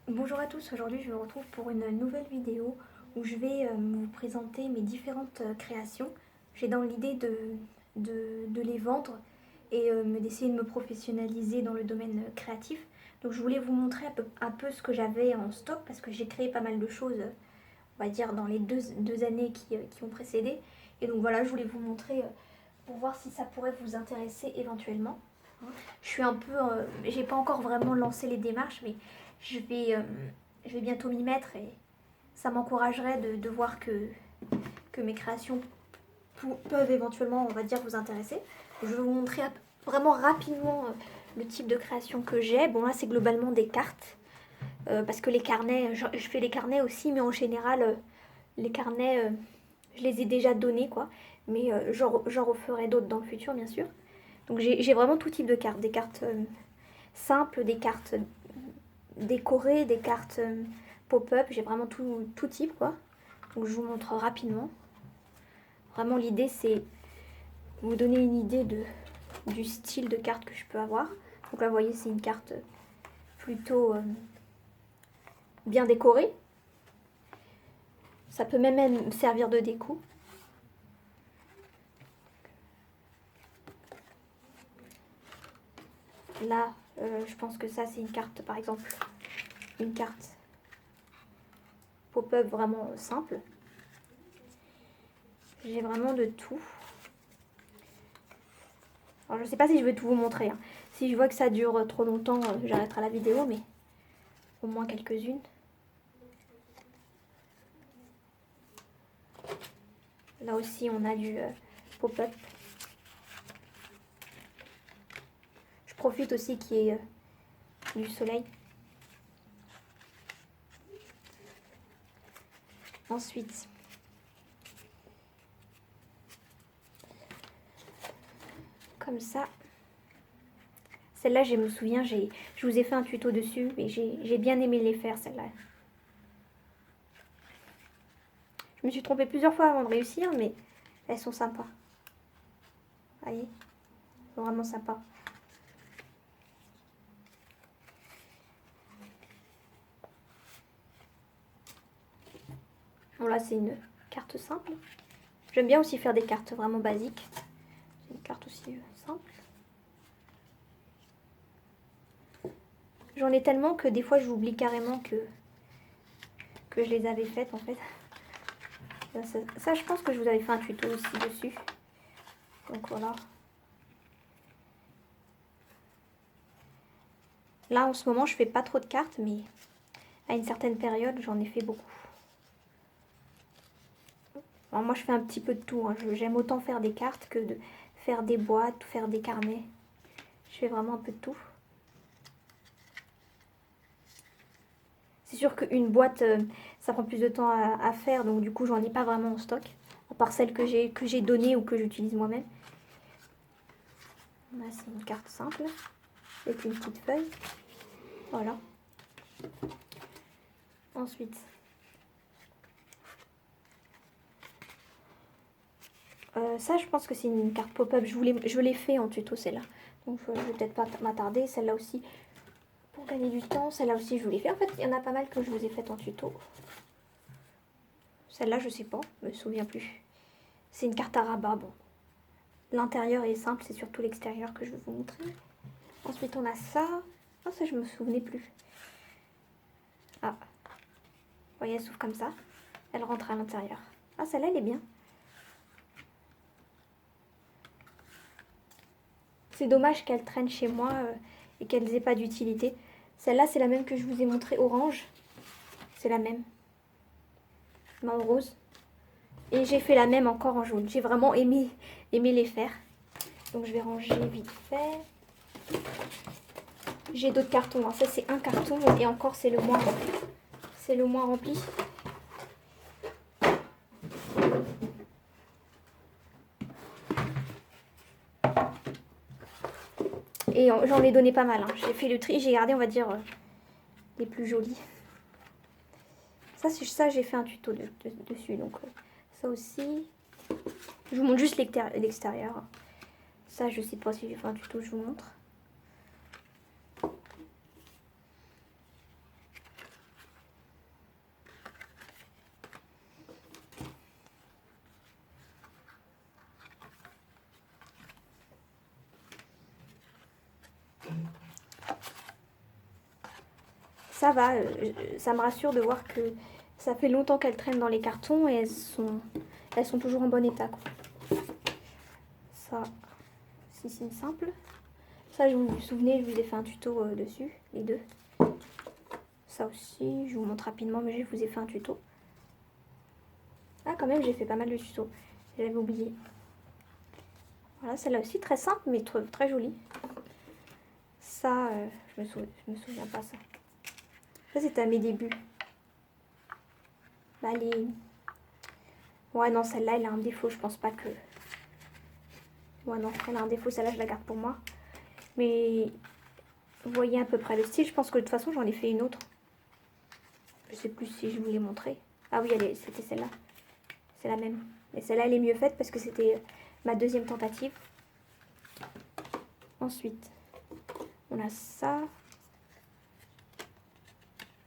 Bonjour à tous, aujourd'hui je me retrouve pour une nouvelle vidéo où je vais vous présenter mes différentes créations. J'ai dans l'idée de les vendre et d'essayer de me professionnaliser dans le domaine créatif. Donc je voulais vous montrer un peu ce que j'avais en stock parce que j'ai créé pas mal de choses, on va dire, dans les deux années qui ont précédé. Et donc voilà, je voulais vous montrer pour voir si ça pourrait vous intéresser éventuellement. Je suis un peu, j'ai pas encore vraiment lancé les démarches, mais je vais bientôt m'y mettre et ça m'encouragerait de voir que mes créations peuvent éventuellement, on va dire, vous intéresser. Je vais vous montrer vraiment rapidement le type de création que j'ai. Bon, là, c'est globalement des cartes, parce que les carnets, je fais les carnets aussi, mais en général, les carnets, je les ai déjà donnés, quoi. Mais j'en referai d'autres dans le futur, bien sûr. Donc j'ai vraiment tout type de cartes, des cartes simples, des cartes décorées, des cartes pop-up, j'ai vraiment tout type quoi. Donc je vous montre rapidement. Vraiment l'idée c'est vous donner une idée du style de carte que je peux avoir. Donc là vous voyez c'est une carte plutôt bien décorée. Ça peut même servir de déco. Là, je pense que ça c'est une carte par exemple, une carte pop-up vraiment simple. J'ai vraiment de tout. Alors je sais pas si je vais tout vous montrer, hein. Si je vois que ça dure trop longtemps, j'arrêterai la vidéo, mais au moins quelques-unes. Là aussi on a du pop-up. Je profite aussi qu'il y ait du soleil. Ensuite, comme ça. Celle-là, je me souviens, je vous ai fait un tuto dessus et j'ai bien aimé les faire, celle-là. Je me suis trompée plusieurs fois avant de réussir, mais elles sont sympas. Vous voyez, elles sont vraiment sympas. Bon, là, c'est une carte simple. J'aime bien aussi faire des cartes vraiment basiques. C'est une carte aussi simple. J'en ai tellement que des fois, j'oublie carrément que je les avais faites, en fait. Ça, je pense que je vous avais fait un tuto aussi dessus. Donc, voilà. Là, en ce moment, je fais pas trop de cartes, mais à une certaine période, j'en ai fait beaucoup. Alors moi, je fais un petit peu de tout, hein. J'aime autant faire des cartes que de faire des boîtes, faire des carnets. Je fais vraiment un peu de tout. C'est sûr qu'une boîte, ça prend plus de temps à faire, donc du coup, j'en ai pas vraiment en stock. À part celles que j'ai données ou que j'utilise moi-même. Là, c'est une carte simple, avec une petite feuille. Voilà. Ensuite, ça, je pense que c'est une carte pop-up. Je l'ai fait en tuto, celle-là. Donc, je vais peut-être pas m'attarder. Celle-là aussi, pour gagner du temps. Celle-là aussi, je vous l'ai fait. En fait, il y en a pas mal que je vous ai fait en tuto. Celle-là, je sais pas. Je me souviens plus. C'est une carte à rabat. Bon. L'intérieur est simple. C'est surtout l'extérieur que je vais vous montrer. Ensuite, on a ça. Oh, ça, je me souvenais plus. Ah. Vous voyez, elle s'ouvre comme ça. Elle rentre à l'intérieur. Ah, celle-là, elle est bien. C'est dommage qu'elle traîne chez moi et qu'elle n'ait pas d'utilité. Celle-là, c'est la même que je vous ai montré orange. C'est la même. Mais en rose. Et j'ai fait la même encore en jaune. J'ai vraiment aimé les faire. Donc je vais ranger vite fait. J'ai d'autres cartons, hein. Ça, c'est un carton et encore, c'est le moins rempli. C'est le moins rempli. Et j'en ai donné pas mal, hein. J'ai fait le tri, j'ai gardé, on va dire, les plus jolis. Ça j'ai fait un tuto dessus. Donc ça aussi. Je vous montre juste l'extérieur. Ça, je sais pas si j'ai fait un tuto, je vous montre. ça va, ça me rassure de voir que ça fait longtemps qu'elles traînent dans les cartons et elles sont toujours en bon état, quoi. Ça, si c'est simple. Ça, je vous vous souvenez, je vous ai fait un tuto dessus, les deux. Ça aussi, je vous montre rapidement, mais je vous ai fait un tuto. Ah, quand même, j'ai fait pas mal de tutos. J'avais oublié. Voilà, celle-là aussi, très simple, mais très jolie. Ça, je me souviens pas, ça. Ça, c'était à mes débuts. Bah, ouais, non, celle-là, elle a un défaut. Je pense pas que... Ouais, non, elle a un défaut. Celle-là, je la garde pour moi. Mais vous voyez à peu près le style. Je pense que de toute façon, j'en ai fait une autre. Je sais plus si je vous l'ai montré. Ah oui, c'était celle-là. C'est la même. Mais celle-là, elle est mieux faite parce que c'était ma deuxième tentative. Ensuite, on a ça.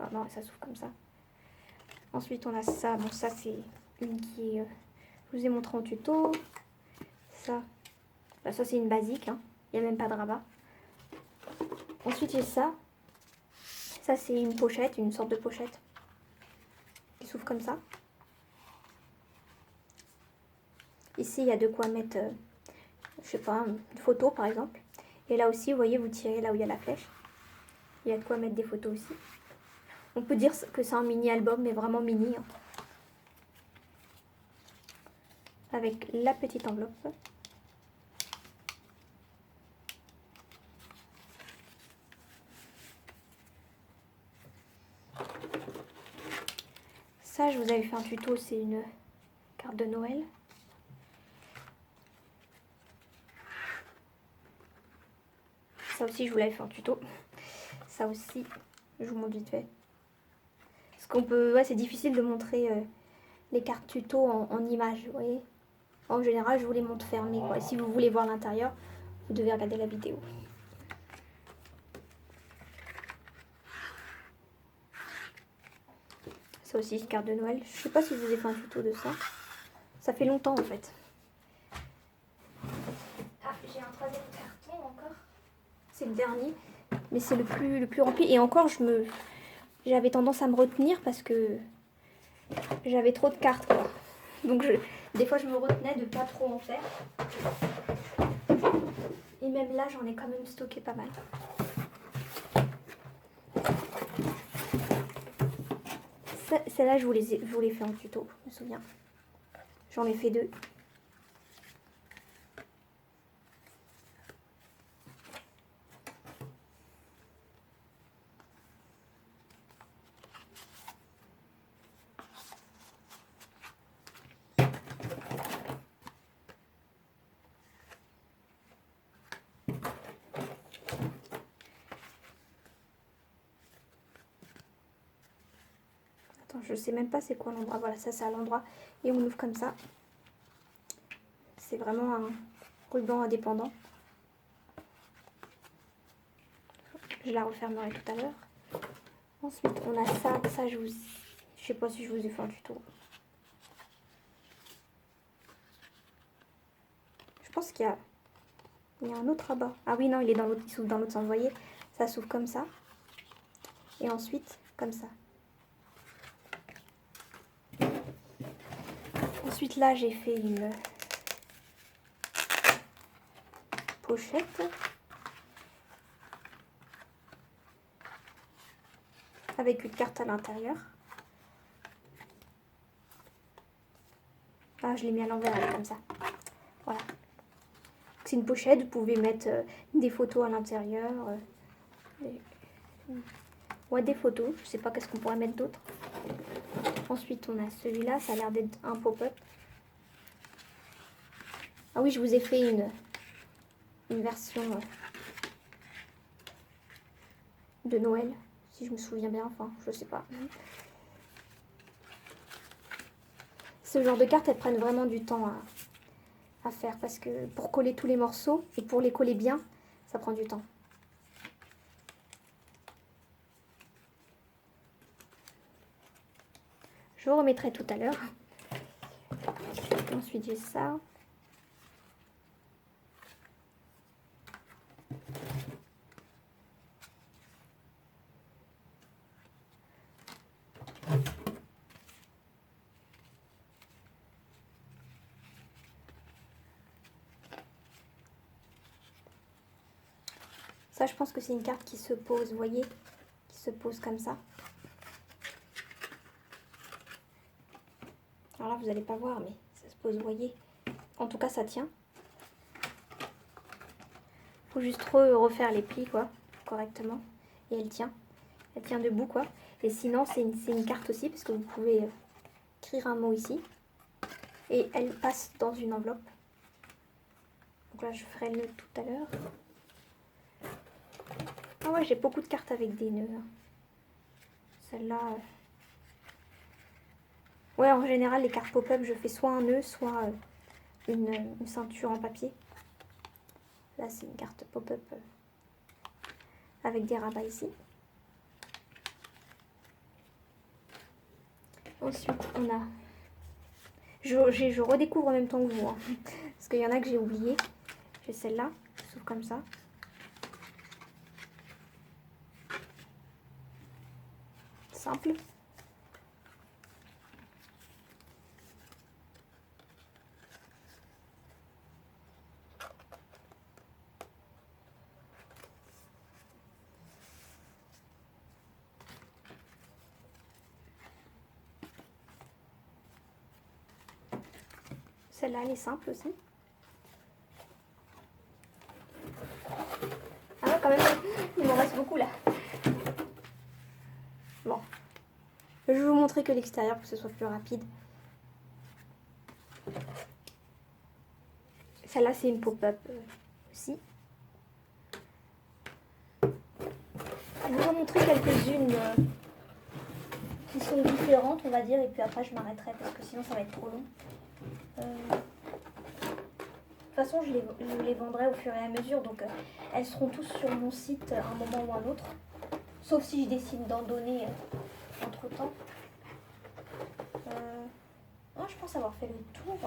Oh non, ça s'ouvre comme ça. Ensuite, on a ça. Bon, ça, c'est une qui est... je vous ai montré en tuto. Ça. Bah, ça, c'est une basique. Hein. Il n'y a même pas de rabat. Ensuite, j'ai ça. Ça, c'est une pochette, une sorte de pochette. Qui s'ouvre comme ça. Ici, il y a de quoi mettre, je sais pas, une photo, par exemple. Et là aussi, vous voyez, vous tirez là où il y a la flèche. Il y a de quoi mettre des photos aussi. On peut dire que c'est un mini-album, mais vraiment mini. Hein. Avec la petite enveloppe. Ça, je vous avais fait un tuto, c'est une carte de Noël. Ça aussi, je vous l'avais fait en tuto. Ça aussi, je vous montre vite fait. Parce qu'on peut... Ouais, c'est difficile de montrer les cartes tuto en images, vous voyez. En général, je vous les montre fermées, quoi. Et si vous voulez voir l'intérieur, vous devez regarder la vidéo. Ça aussi, une carte de Noël. Je sais pas si je vous ai fait un tuto de ça. Ça fait longtemps, en fait. Ah, j'ai un troisième carton encore. C'est le dernier. Mais c'est le plus rempli. Et encore, j'avais tendance à me retenir parce que j'avais trop de cartes, quoi. Donc, des fois, je me retenais de pas trop en faire. Et même là, j'en ai quand même stocké pas mal. Celle-là, je vous l'ai fait en tuto, je me souviens. J'en ai fait deux. Attends, je sais même pas c'est quoi l'endroit. Voilà, ça c'est à l'endroit. Et on ouvre comme ça. C'est vraiment un ruban indépendant. Je la refermerai tout à l'heure. Ensuite, on a ça. Ça, je sais pas si je vous ai fait un tuto. Je pense qu'il y a un autre là-bas. Ah oui, non, il s'ouvre dans l'autre sens. Vous voyez, ça s'ouvre comme ça. Et ensuite, comme ça. Ensuite, là, j'ai fait une pochette. Avec une carte à l'intérieur. Ah, je l'ai mis à l'envers, elle est comme ça. Voilà. C'est une pochette, vous pouvez mettre des photos à l'intérieur. Ouais, des photos. Je sais pas qu'est-ce qu'on pourrait mettre d'autre. Ensuite, on a celui-là. Ça a l'air d'être un pop-up. Ah oui, je vous ai fait une version de Noël. Si je me souviens bien. Enfin, je sais pas. Ce genre de cartes, elles prennent vraiment du temps à faire. Parce que pour coller tous les morceaux et pour les coller bien, ça prend du temps. Je vous remettrai tout à l'heure. Ensuite, j'ai ça. Ça, je pense que c'est une carte qui se pose, vous voyez, qui se pose comme ça. Alors là, vous n'allez pas voir, mais ça se pose, vous voyez. En tout cas, ça tient. Faut juste refaire les plis, quoi, correctement. Et elle tient. Elle tient debout, quoi. Et sinon, c'est une carte aussi, parce que vous pouvez écrire un mot ici. Et elle passe dans une enveloppe. Donc là, je ferai le tout à l'heure. Ah ouais, j'ai beaucoup de cartes avec des nœuds. Celle-là... Ouais, en général, les cartes pop-up, je fais soit un nœud, soit une ceinture en papier. Là, c'est une carte pop-up avec des rabats ici. Ensuite, on a... Je redécouvre en même temps que vous, hein, parce qu'il y en a que j'ai oublié. J'ai celle-là, qui s'ouvre comme ça. Simple. Celle-là, elle est simple aussi. Ah ouais, quand même, il m'en reste beaucoup là. Bon. Je vais vous montrer que l'extérieur pour que ce soit plus rapide. Celle-là, c'est une pop-up aussi. Je vais vous montrer quelques-unes qui sont différentes, on va dire, et puis après, je m'arrêterai parce que sinon, ça va être trop long. De toute façon, je les vendrai au fur et à mesure, donc elles seront tous sur mon site à un moment ou un autre. Sauf si je décide d'en donner entre-temps. Moi, je pense avoir fait le tour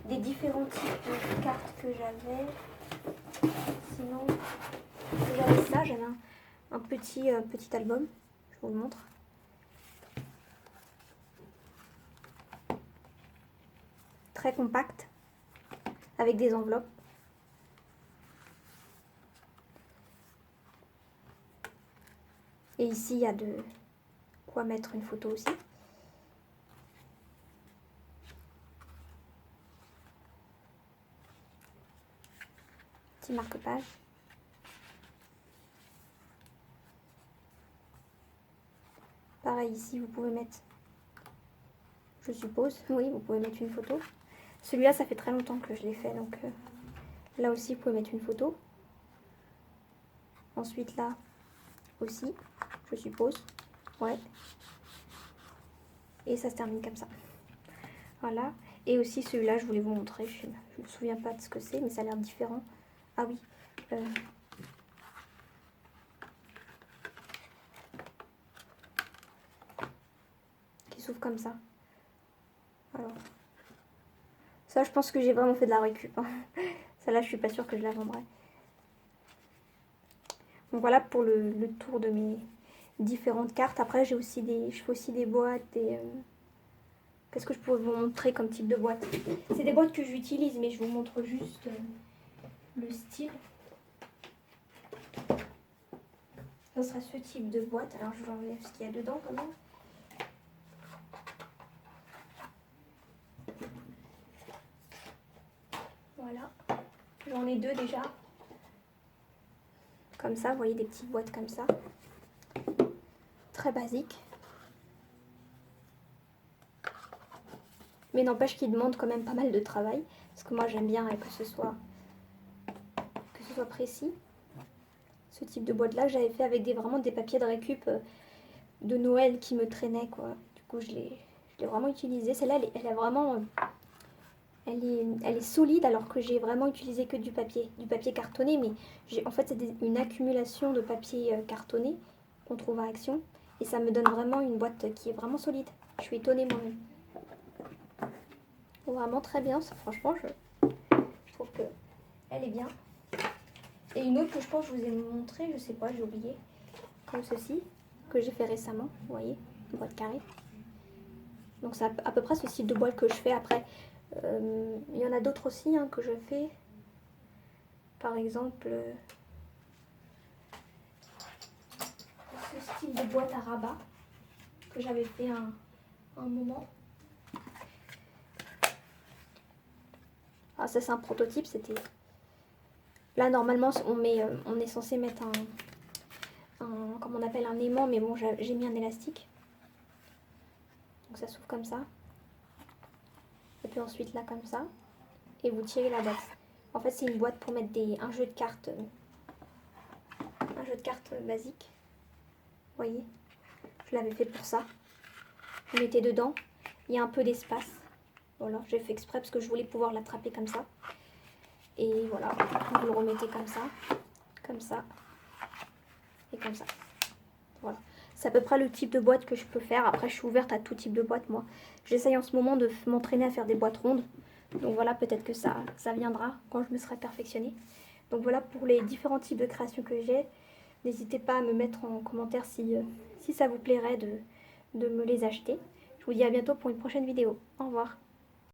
des différents types de cartes que j'avais. Sinon, j'avais ça, j'avais un petit album. Je vous le montre. Très compact, avec des enveloppes. Et ici, il y a de quoi mettre une photo aussi. Petit marque-page. Pareil, ici, vous pouvez mettre, je suppose, oui, vous pouvez mettre une photo. Celui-là, ça fait très longtemps que je l'ai fait, donc là aussi, vous pouvez mettre une photo. Ensuite, là aussi, je suppose. Ouais. Et ça se termine comme ça. Voilà. Et aussi celui-là, je voulais vous montrer. Je ne me souviens pas de ce que c'est, mais ça a l'air différent. Ah oui. Qui s'ouvre comme ça. Alors. Ça, je pense que j'ai vraiment fait de la récup. Hein. Celle-là, je suis pas sûre que je la vendrai. Donc voilà pour le tour de mes différentes cartes. Après, je fais aussi des boîtes. Qu'est-ce que je pourrais vous montrer comme type de boîte? C'est des boîtes que j'utilise, mais je vous montre juste le style. Ça sera ce type de boîte. Alors, je vais enlever ce qu'il y a dedans quand même. Voilà. J'en ai deux déjà. Comme ça, vous voyez, des petites boîtes comme ça. Très basique. Mais n'empêche qu'ils demandent quand même pas mal de travail. Parce que moi, j'aime bien que ce soit précis. Ce type de boîte-là, j'avais fait avec vraiment des papiers de récup de Noël qui me traînaient, quoi. Du coup, je l'ai vraiment utilisé. Celle-là, elle est vraiment... Elle est solide alors que j'ai vraiment utilisé que du papier cartonné. Mais en fait, c'est une accumulation de papier cartonné qu'on trouve à Action. Et ça me donne vraiment une boîte qui est vraiment solide. Je suis étonnée moi-même. Vraiment très bien. Franchement, je trouve que elle est bien. Et une autre que je pense que je vous ai montré, je sais pas, j'ai oublié. Comme ceci, que j'ai fait récemment. Vous voyez, une boîte carrée. Donc c'est à peu près ce style de boîte que je fais. Après, il y en a d'autres aussi hein, que je fais. Par exemple, type de boîte à rabat que j'avais fait un moment. Ah, ça c'est un prototype, c'était... Là normalement on est censé mettre comme on appelle un aimant, mais bon j'ai mis un élastique. Donc ça s'ouvre comme ça. Et puis ensuite là comme ça. Et vous tirez la boîte. En fait c'est une boîte pour mettre un jeu de cartes. Un jeu de cartes basique. Vous voyez, je l'avais fait pour ça. Vous mettez dedans, il y a un peu d'espace. Voilà, j'ai fait exprès parce que je voulais pouvoir l'attraper comme ça. Et voilà, vous le remettez comme ça et comme ça. Voilà, c'est à peu près le type de boîte que je peux faire. Après, je suis ouverte à tout type de boîte, moi. J'essaye en ce moment de m'entraîner à faire des boîtes rondes. Donc voilà, peut-être que ça viendra quand je me serai perfectionnée. Donc voilà pour les différents types de créations que j'ai. N'hésitez pas à me mettre en commentaire si ça vous plairait de me les acheter. Je vous dis à bientôt pour une prochaine vidéo. Au revoir.